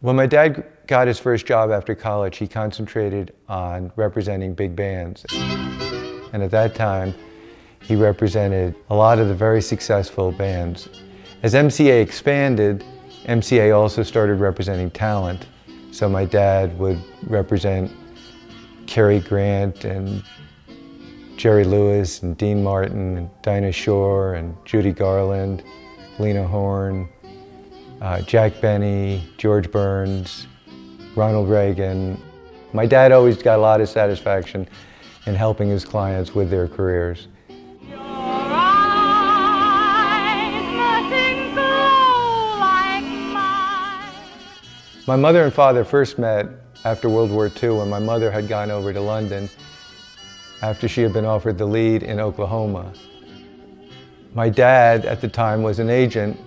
When my dad got his first job after college, he concentrated on representing big bands. And at that time, he represented a lot of the very successful bands. As MCA expanded, MCA also started representing talent. So my dad would represent Cary Grant and Jerry Lewis and Dean Martin and Dinah Shore and Judy Garland, Lena Horne, Jack Benny, George Burns, Ronald Reagan. My dad always got a lot of satisfaction in helping his clients with their careers. My mother and father first met after World War II when my mother had gone over to London after she had been offered the lead in Oklahoma. My dad at the time was an agent.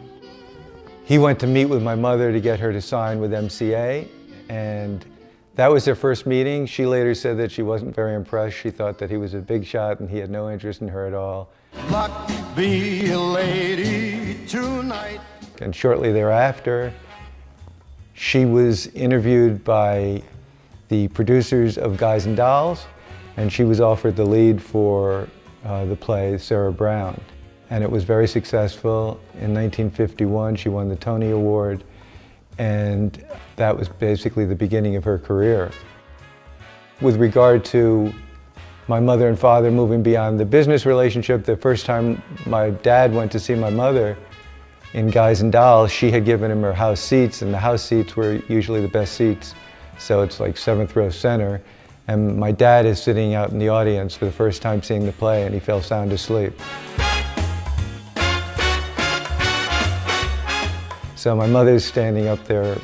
He went to meet with my mother to get her to sign with MCA, and that was their first meeting. She later said that she wasn't very impressed. She thought that he was a big shot and he had no interest in her at all. Luck be a lady tonight. And shortly thereafter, she was interviewed by the producers of Guys and Dolls, and she was offered the lead for the play Sarah Brown. And it was very successful. In 1951, she won the Tony Award, and that was basically the beginning of her career. With regard to my mother and father moving beyond the business relationship, the first time my dad went to see my mother in Guys and Dolls, she had given him her house seats, and the house seats were usually the best seats. So it's like 7th row center. And my dad is sitting out in the audience for the first time seeing the play, and he fell sound asleep. So my mother's standing up there,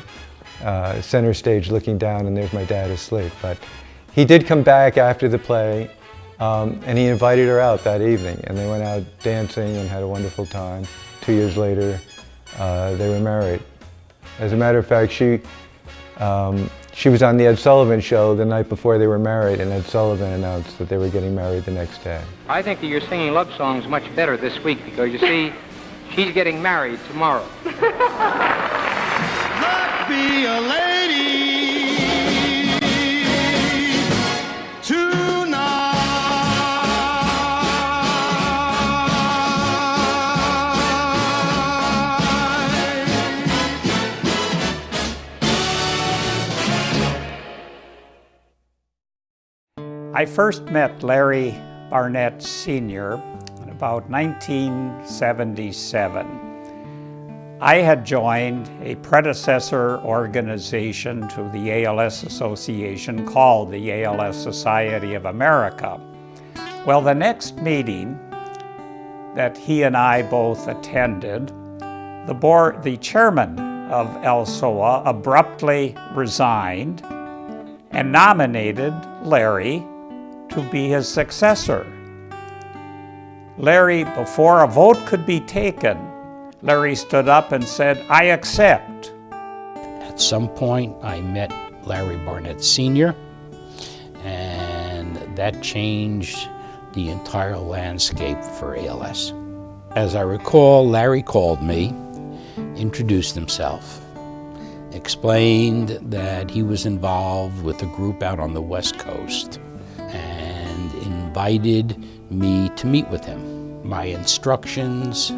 center stage, looking down, and there's my dad asleep. But he did come back after the play, and he invited her out that evening, and they went out dancing and had a wonderful time. 2 years later, they were married. As a matter of fact, she was on the Ed Sullivan Show the night before they were married, and Ed Sullivan announced that they were getting married the next day. I think that you're singing love songs much better this week because, you see, she's getting married tomorrow. Luck be a lady tonight. I first met Larry Barnett Sr. in about 1977. I had joined a predecessor organization to the ALS Association called the ALS Society of America. Well, the next meeting that he and I both attended, the chairman of LSOA abruptly resigned and nominated Larry to be his successor. Larry, before a vote could be taken, Larry stood up and said, "I accept." At some point, I met Larry Barnett Sr., and that changed the entire landscape for ALS. As I recall, Larry called me, introduced himself, explained that he was involved with a group out on the West Coast, and invited me to meet with him. My instructions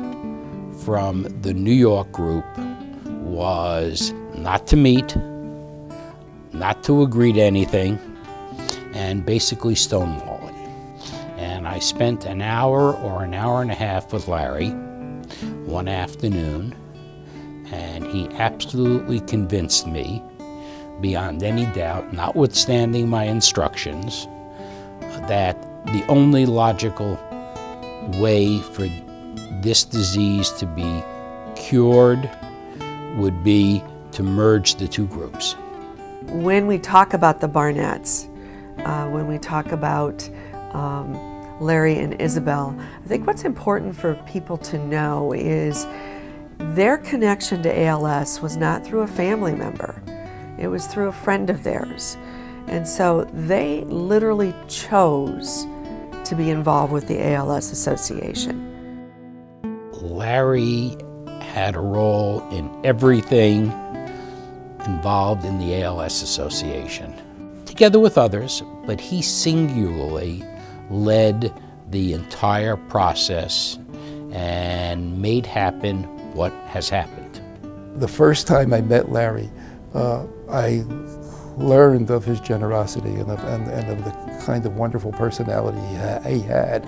from the New York group was not to meet, not to agree to anything, and basically stonewall it. And I spent an hour or an hour and a half with Larry one afternoon, and he absolutely convinced me, beyond any doubt, notwithstanding my instructions, that the only logical way for this disease to be cured would be to merge the two groups. When we talk about the Barnetts, when we talk about Larry and Isabel, I think what's important for people to know is their connection to ALS was not through a family member. It was through a friend of theirs. And so they literally chose to be involved with the ALS Association. Larry had a role in everything involved in the ALS Association, together with others, but he singularly led the entire process and made happen what has happened. The first time I met Larry, I learned of his generosity and of the kind of wonderful personality he had.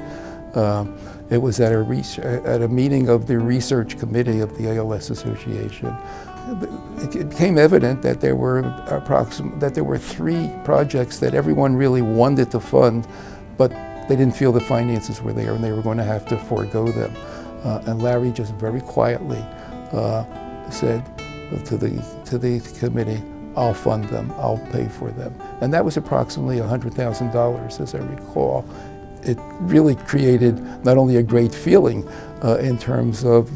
It was at a meeting of the research committee of the ALS Association. It became evident that there were 3 projects that everyone really wanted to fund, but they didn't feel the finances were there and they were going to have to forego them. And Larry just very quietly said to the committee, "I'll fund them, I'll pay for them." And that was approximately $100,000, as I recall. It really created not only a great feeling in terms of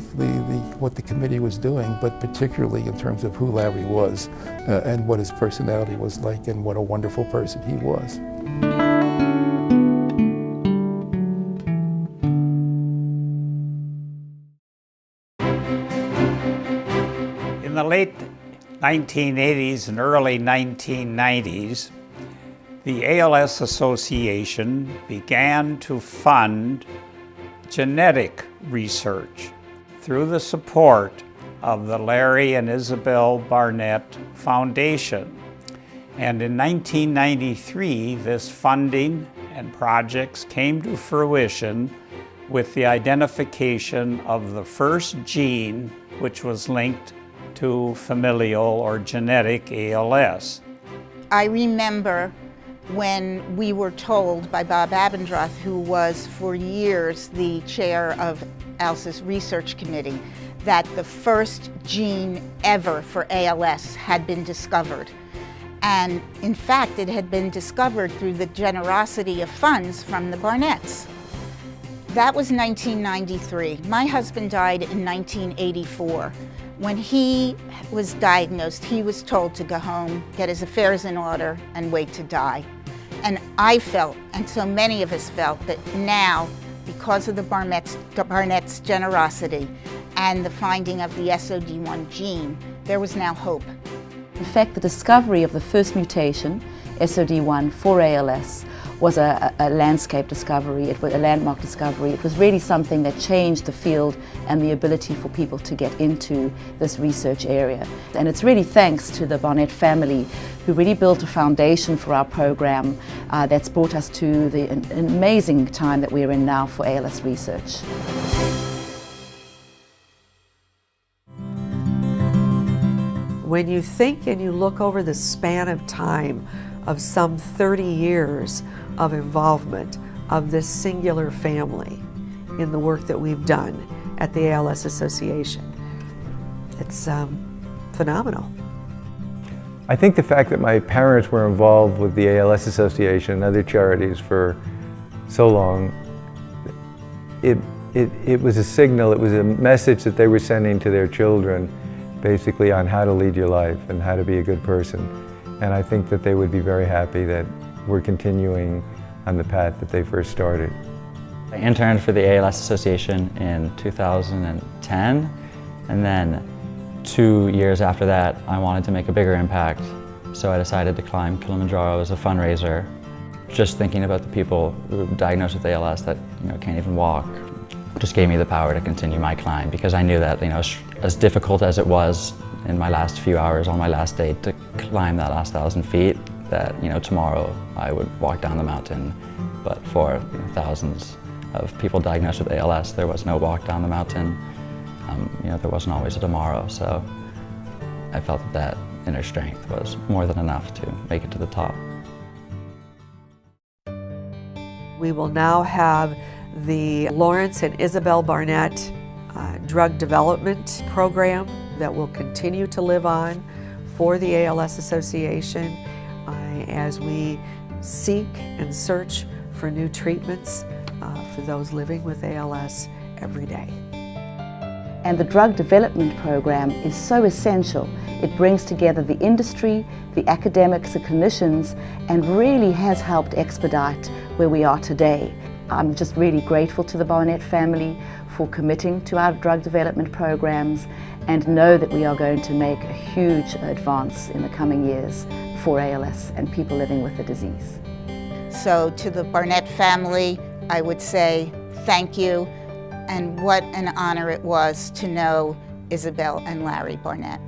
what the committee was doing, but particularly in terms of who Larry was and what his personality was like and what a wonderful person he was. In the late 1980s and early 1990s, the ALS Association began to fund genetic research through the support of the Larry and Isabel Barnett Foundation. And in 1993, this funding and projects came to fruition with the identification of the first gene which was linked to familial or genetic ALS. I remember when we were told by Bob Abendroth, who was for years the chair of ALS's research committee, that the first gene ever for ALS had been discovered. And in fact, it had been discovered through the generosity of funds from the Barnetts. That was 1993. My husband died in 1984. When he was diagnosed, he was told to go home, get his affairs in order, and wait to die. And I felt, and so many of us felt, that now, because of the Barnett's generosity and the finding of the SOD1 gene, there was now hope. In fact, the discovery of the first mutation, SOD1, for ALS was a landscape discovery, it was a landmark discovery. It was really something that changed the field and the ability for people to get into this research area. And it's really thanks to the Barnett family who really built a foundation for our program that's brought us to the amazing time that we're in now for ALS research. When you think and you look over the span of time of some 30 years of involvement of this singular family in the work that we've done at the ALS Association, it's phenomenal. I think the fact that my parents were involved with the ALS Association and other charities for so long, it was a signal, it was a message that they were sending to their children basically on how to lead your life and how to be a good person. And I think that they would be very happy that we're continuing on the path that they first started. I interned for the ALS Association in 2010, and then 2 years after that, I wanted to make a bigger impact, so I decided to climb Kilimanjaro as a fundraiser. Just thinking about the people who are diagnosed with ALS that can't even walk just gave me the power to continue my climb, because I knew that as difficult as it was in my last few hours on my last day to climb that last 1,000 feet, that tomorrow I would walk down the mountain. But for thousands of people diagnosed with ALS, there was no walk down the mountain. There wasn't always a tomorrow, so I felt that inner strength was more than enough to make it to the top. We will now have the Lawrence and Isabel Barnett drug development program that will continue to live on for the ALS Association as we seek and search for new treatments for those living with ALS every day. And the drug development program is so essential. It brings together the industry, the academics, the clinicians, and really has helped expedite where we are today. I'm just really grateful to the Barnett family for committing to our drug development programs, and know that we are going to make a huge advance in the coming years for ALS and people living with the disease. So to the Barnett family, I would say thank you, and what an honor it was to know Isabel and Larry Barnett.